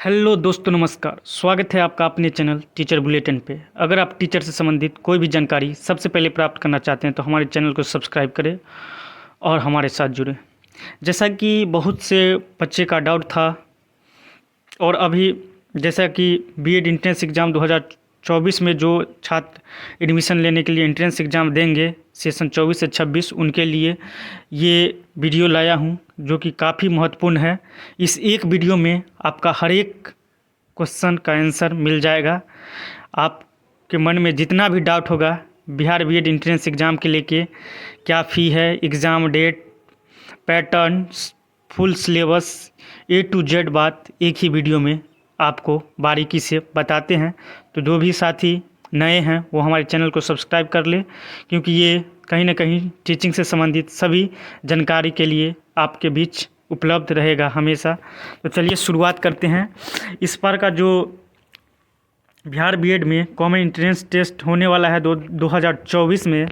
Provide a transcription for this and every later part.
Hello दोस्तों, नमस्कार। स्वागत है आपका अपने चैनल टीचर बुलेटिन पे। अगर आप टीचर से संबंधित कोई भी जानकारी सबसे पहले प्राप्त करना चाहते हैं तो हमारे चैनल को सब्सक्राइब करें और हमारे साथ जुड़ें। जैसा कि बहुत से बच्चे का डाउट था और अभी जैसा कि बीएड एंट्रेंस एग्ज़ाम 2024 में जो छात्र एडमिशन लेने के लिए एंट्रेंस एग्ज़ाम देंगे सेशन 24 से 26, उनके लिए ये वीडियो लाया हूँ जो कि काफ़ी महत्वपूर्ण है। इस एक वीडियो में आपका हर एक क्वेश्चन का आंसर मिल जाएगा। आपके मन में जितना भी डाउट होगा बिहार बीएड एंट्रेंस एग्ज़ाम के लेके, क्या फ़ी है, exam date, pattern, full syllabus, A to Z बात एक ही वीडियो में आपको बारीकी से बताते हैं। तो जो भी साथी नए हैं वो हमारे चैनल को सब्सक्राइब कर ले, क्योंकि ये कहीं ना कहीं टीचिंग से संबंधित सभी जानकारी के लिए आपके बीच उपलब्ध रहेगा हमेशा। तो चलिए शुरुआत करते हैं। इस बार का जो बिहार बीएड में कॉमन एंट्रेंस टेस्ट होने वाला है 2024 में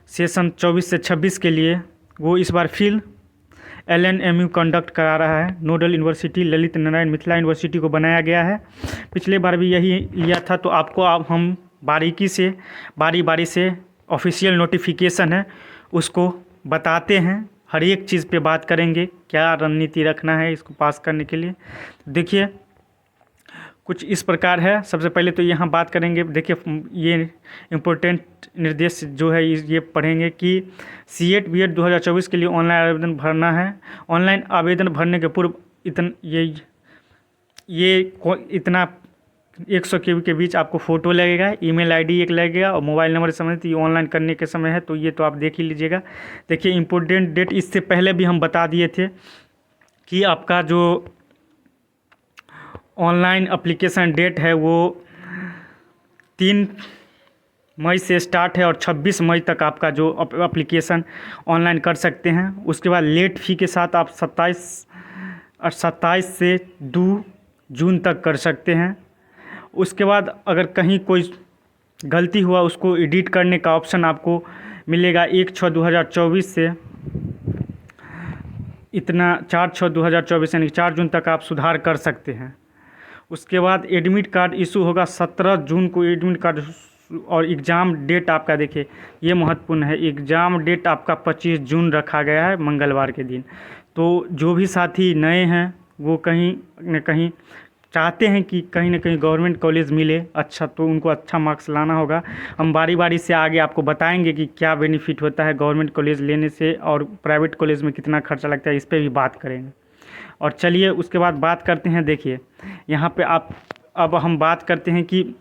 सेशन 24 से 26 के लिए, वो इस बार फिर LNMU कंडक्ट करा रहा है। Nodal university Lalit Narayan Mithila university को बनाया गया है। पिछले बार भी यही लिया था। तो आपको अब हम बारी बारी से ऑफिशियल नोटिफिकेशन है उसको बताते हैं। हर एक चीज़ पे बात करेंगे, क्या रणनीति रखना है इसको पास करने के लिए। देखिए कुछ इस प्रकार है। सबसे पहले तो यहाँ बात करेंगे, देखिए ये इम्पोर्टेंट निर्देश जो है ये पढ़ेंगे कि CET BED 2024 के लिए ऑनलाइन आवेदन भरना है। ऑनलाइन आवेदन भरने के पूर्व इतना 100 KB के बीच आपको फ़ोटो लगेगा, ईमेल आईडी एक लगेगा और मोबाइल नंबर संबंधित। ये ऑनलाइन करने के समय है तो ये तो आप देख ही लीजिएगा। देखिए इम्पोर्टेंट डेट इससे पहले भी हम बता दिए थे कि आपका जो ऑनलाइन एप्लीकेशन डेट है वो 3 मई से स्टार्ट है और 26 मई तक आपका जो एप्लीकेशन ऑनलाइन कर सकते हैं। उसके बाद लेट फ़ी के साथ आप 27 से 2 जून तक कर सकते हैं। उसके बाद अगर कहीं कोई गलती हुआ उसको एडिट करने का ऑप्शन आपको मिलेगा 1/6/2024 से 4/6/2024 यानी 4 जून तक आप सुधार कर सकते हैं। उसके बाद एडमिट कार्ड इशू होगा 17 जून को एडमिट कार्ड। और एग्ज़ाम डेट आपका देखिए ये महत्वपूर्ण है, एग्ज़ाम डेट आपका 25 जून रखा गया है मंगलवार के दिन। तो जो भी साथी नए हैं वो कहीं न कहीं चाहते हैं कि कहीं ना कहीं गवर्नमेंट कॉलेज मिले अच्छा, तो उनको अच्छा मार्क्स लाना होगा। हम बारी बारी से आगे आपको बताएंगे कि क्या बेनिफिट होता है गवर्नमेंट कॉलेज लेने से और प्राइवेट कॉलेज में कितना खर्चा लगता है, इस पर भी बात करेंगे। और चलिए उसके बाद बात करते हैं। देखिए यहाँ पे अब हम बात करते हैं कि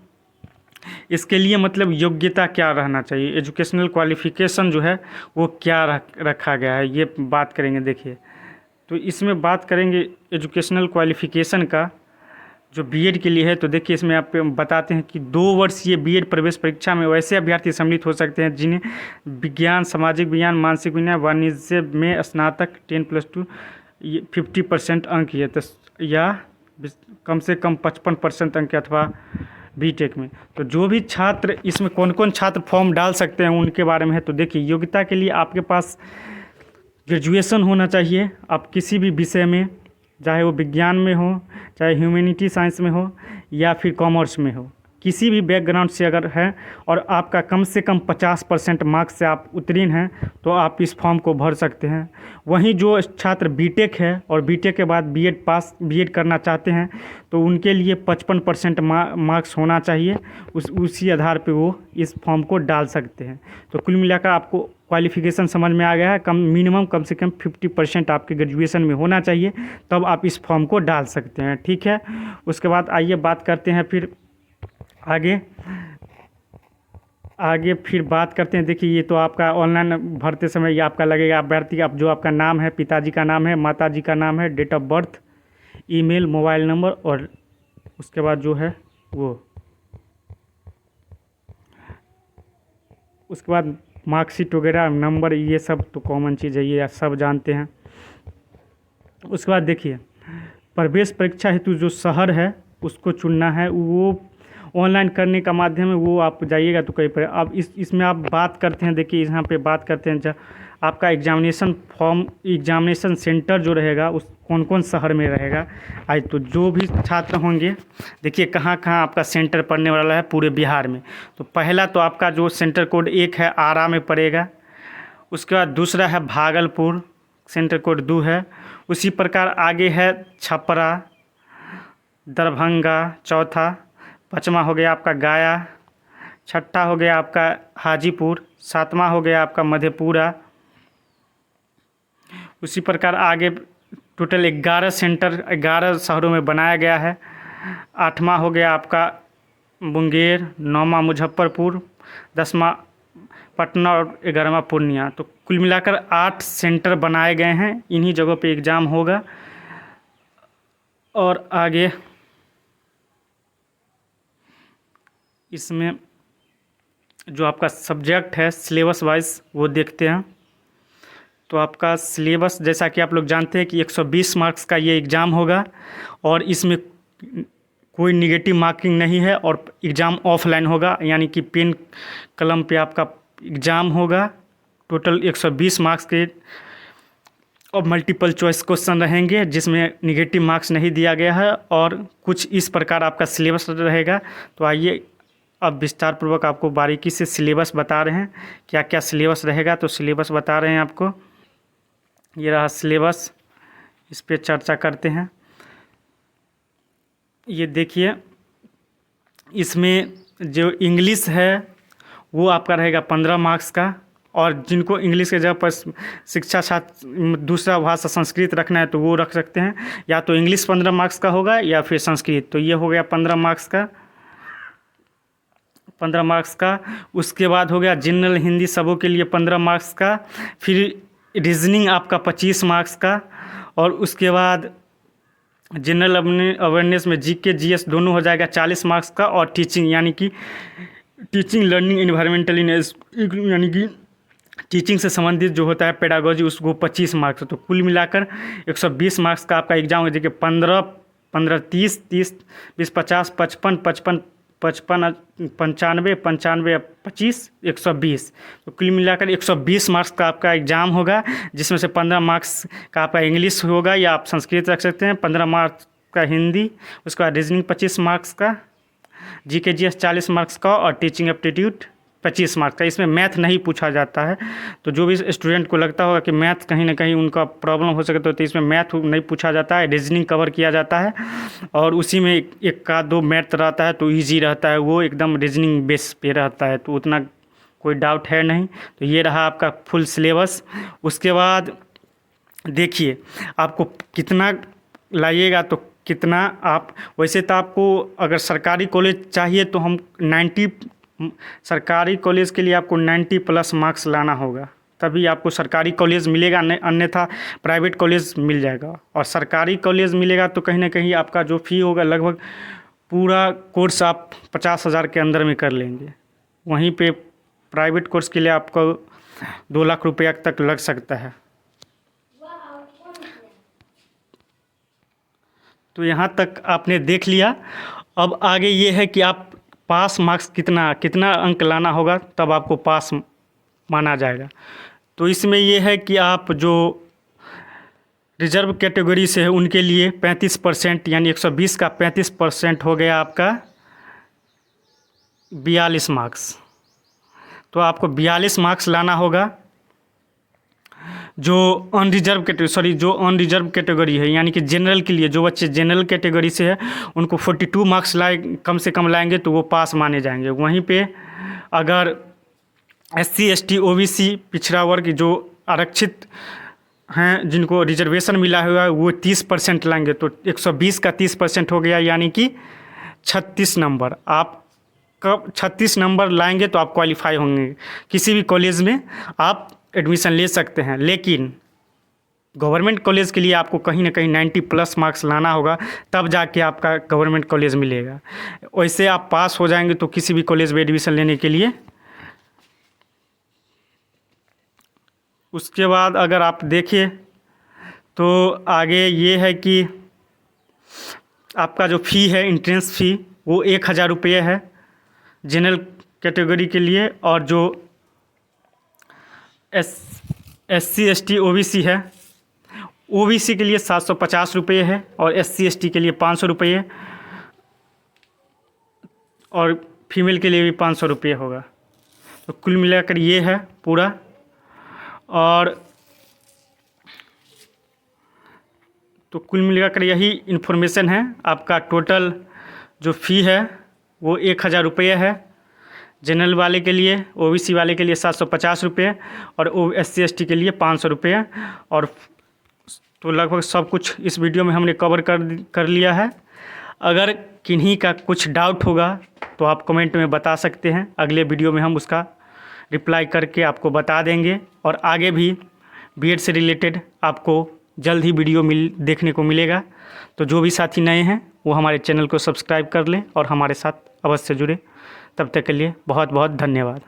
इसके लिए मतलब योग्यता क्या रहना चाहिए, एजुकेशनल क्वालिफ़िकेशन जो है वो क्या रखा गया है, ये बात करेंगे। देखिए तो इसमें बात करेंगे एजुकेशनल क्वालिफ़िकेशन का जो बीएड के लिए है। तो देखिए इसमें आप बताते हैं कि 2 वर्षीय बीएड प्रवेश परीक्षा में वैसे अभ्यर्थी सम्मिलित हो सकते हैं जिन्हें विज्ञान, सामाजिक विज्ञान, मानसिक विज्ञान, वाणिज्य में स्नातक 10+2 50% अंक है या कम से कम 55% अंक अथवा बीटेक में। तो जो भी छात्र इसमें कौन कौन छात्र फॉर्म डाल सकते हैं उनके बारे में है। तो देखिए योग्यता के लिए आपके पास ग्रेजुएशन होना चाहिए। आप किसी भी विषय में, चाहे वो विज्ञान में हो, चाहे ह्यूमैनिटी साइंस में हो या फिर कॉमर्स में हो, किसी भी बैकग्राउंड से अगर है और आपका कम से कम 50% मार्क्स से आप उत्तीर्ण हैं तो आप इस फॉर्म को भर सकते हैं। वहीं जो छात्र बीटेक है और बीटेक के बाद बीएड करना चाहते हैं तो उनके लिए 55% मार्क्स होना चाहिए। उसी आधार पे वो इस फॉर्म को डाल सकते हैं। तो कुल मिलाकर आपको क्वालिफ़िकेशन समझ में आ गया है। मिनिमम कम से कम 50% आपके ग्रेजुएशन में होना चाहिए, तब आप इस फॉर्म को डाल सकते हैं। ठीक है, उसके बाद आइए बात करते हैं फिर आगे फिर बात करते हैं। देखिए ये तो आपका ऑनलाइन भरते समय ये आपका लगेगा अभ्यर्थी जो आपका नाम है, पिताजी का नाम है, माताजी का नाम है, date of birth, email, mobile number और उसके बाद जो है वो उसके बाद मार्कशीट वगैरह, नंबर, ये सब तो कॉमन चीज़ है, ये सब जानते हैं। उसके बाद देखिए प्रवेश परीक्षा हेतु जो शहर है उसको चुनना है। वो ऑनलाइन करने का माध्यम है, वो आप जाइएगा तो कहीं पर। अब इसमें आप बात करते हैं। देखिए यहाँ पे बात करते हैं आपका एग्जामिनेशन फॉर्म, एग्जामिनेशन सेंटर जो रहेगा उस कौन कौन शहर में रहेगा। आज तो जो भी छात्र होंगे, देखिए कहाँ कहाँ आपका सेंटर पड़ने वाला है पूरे बिहार में। तो पहला तो आपका जो सेंटर कोड 1 है आरा में पड़ेगा, उसके बाद दूसरा है भागलपुर, सेंटर कोड 2 है। उसी प्रकार आगे है छपरा, दरभंगा चौथा, पाँचवा हो गया आपका गया, छठा हो गया आपका हाजीपुर, सातवां हो गया आपका मधेपुरा। उसी प्रकार आगे टोटल 11 सेंटर 11 शहरों में बनाया गया है। आठवां हो गया आपका मुंगेर, नौवां मुजफ्फरपुर, 10वां पटना और 11वां पूर्णिया। तो कुल मिलाकर 8 सेंटर बनाए गए हैं, इन्हीं जगहों पे एग्ज़ाम होगा। और आगे इसमें जो आपका सब्जेक्ट है सिलेबस वाइज वो देखते हैं। तो आपका सिलेबस जैसा कि आप लोग जानते हैं कि 120 मार्क्स का ये एग्ज़ाम होगा और इसमें कोई निगेटिव मार्किंग नहीं है और एग्ज़ाम ऑफलाइन होगा, यानी कि पेन कलम पे आपका एग्ज़ाम होगा। टोटल 120 मार्क्स के और मल्टीपल चॉइस क्वेश्चन रहेंगे जिसमें निगेटिव मार्क्स नहीं दिया गया है और कुछ इस प्रकार आपका सिलेबस रहेगा। तो आइए अब विस्तार पूर्वक आपको बारीकी से सिलेबस बता रहे हैं, क्या क्या सिलेबस रहेगा। तो सिलेबस बता रहे हैं आपको, ये रहा सिलेबस, इस पे चर्चा करते हैं। ये देखिए, इसमें जो इंग्लिश है वो आपका रहेगा 15 मार्क्स का, और जिनको इंग्लिश के जगह पर शिक्षा छात्र दूसरा भाषा संस्कृत रखना है तो वो रख सकते हैं, या तो इंग्लिश 15 मार्क्स का होगा या फिर संस्कृत। तो ये हो गया 15 मार्क्स का, 15 मार्क्स का। उसके बाद हो गया जनरल हिंदी सबों के लिए 15 मार्क्स का, फिर रीजनिंग आपका 25 मार्क्स का, और उसके बाद जनरल अवेयरनेस में जीके जीएस दोनों हो जाएगा 40 मार्क्स का, और टीचिंग यानी कि टीचिंग लर्निंग इन्वायरमेंटलिनेस यानी कि टीचिंग से संबंधित जो होता है पेडागोजी उसको 25 मार्क्स। तो कुल मिलाकर 120 मार्क्स का आपका एग्जाम हो जाएगा। 15 15 30 30 20 50 55 55 55 95 95 25 120। तो कुल मिलाकर 120 मार्क्स का आपका एग्ज़ाम होगा, जिसमें से 15 मार्क्स का आपका इंग्लिश होगा या आप संस्कृत रख सकते हैं, 15 मार्क्स का हिंदी, उसके बाद रीजनिंग 25 मार्क्स का, जीके जीएस 40 मार्क्स का, और टीचिंग एप्टीट्यूड 25 मार्क्स का। इसमें मैथ नहीं पूछा जाता है, तो जो भी स्टूडेंट को लगता होगा कि मैथ कहीं ना कहीं उनका प्रॉब्लम हो सकता है तो इसमें मैथ नहीं पूछा जाता है, रीजनिंग कवर किया जाता है, और उसी में एक का दो मैथ रहता है तो इजी रहता है, वो एकदम रीजनिंग बेस पे रहता है, तो उतना कोई डाउट है नहीं। तो ये रहा आपका फुल सिलेबस। उसके बाद देखिए आपको कितना लाइएगा तो कितना आप, वैसे तो आपको अगर सरकारी कॉलेज चाहिए तो हम 90 सरकारी कॉलेज के लिए आपको 90+ मार्क्स लाना होगा, तभी आपको सरकारी कॉलेज मिलेगा, अन्यथा प्राइवेट कॉलेज मिल जाएगा। और सरकारी कॉलेज मिलेगा तो कहीं ना कहीं आपका जो फ़ी होगा लगभग पूरा कोर्स आप 50,000 के अंदर में कर लेंगे। वहीं पे प्राइवेट कोर्स के लिए आपको 2 लाख रुपया तक लग सकता है। तो यहाँ तक आपने देख लिया। अब आगे ये है कि आप पास मार्क्स कितना अंक लाना होगा तब आपको पास माना जाएगा। तो इसमें ये है कि आप जो रिजर्व कैटेगरी से है उनके लिए 35%, यानी 120 का 35% हो गया आपका 42 मार्क्स। तो आपको 42 मार्क्स लाना होगा। जो अनरिजर्व कैटेगरी है, यानी कि जनरल के लिए जो बच्चे जनरल कैटेगरी से है उनको 42 मार्क्स कम से कम लाएंगे तो वो पास माने जाएंगे। वहीं पे अगर SC ST OBC पिछड़ा वर्ग जो आरक्षित हैं जिनको रिजर्वेशन मिला हुआ है वो 30% लाएंगे, तो 120 का 30% हो गया, यानी कि 36 नंबर। आप कब 36 नंबर लाएंगे तो आप क्वालिफाई होंगे, किसी भी कॉलेज में आप एडमिशन ले सकते हैं। लेकिन गवर्नमेंट कॉलेज के लिए आपको कहीं ना कहीं 90+ मार्क्स लाना होगा, तब जाके आपका गवर्नमेंट कॉलेज मिलेगा। वैसे आप पास हो जाएंगे तो किसी भी कॉलेज में एडमिशन लेने के लिए। उसके बाद अगर आप देखें तो आगे ये है कि आपका जो फ़ी है एंट्रेंस फ़ी वो 1,000 रुपये है जनरल कैटेगरी के लिए, और जो SC ST OBC है ओबीसी के लिए 750 रुपये है और SC ST के लिए 500 रुपये और फीमेल के लिए भी 500 रुपये होगा। तो कुल मिलाकर ये है पूरा। और तो कुल मिलाकर यही इन्फॉर्मेशन है। आपका टोटल जो फ़ी है वो 1000 रुपये है जनरल वाले के लिए, ओबीसी वाले के लिए 750 रुपये और SC ST के लिए 500 रुपये। और तो लगभग सब कुछ इस वीडियो में हमने कवर कर लिया है। अगर किन्हीं का कुछ डाउट होगा तो आप कमेंट में बता सकते हैं, अगले वीडियो में हम उसका रिप्लाई करके आपको बता देंगे। और आगे भी बीएड से रिलेटेड आपको जल्द ही वीडियो देखने को मिलेगा। तो जो भी साथी नए हैं वो हमारे चैनल को सब्सक्राइब कर लें और हमारे साथ अवश्य जुड़े। तब तक के लिए बहुत बहुत धन्यवाद।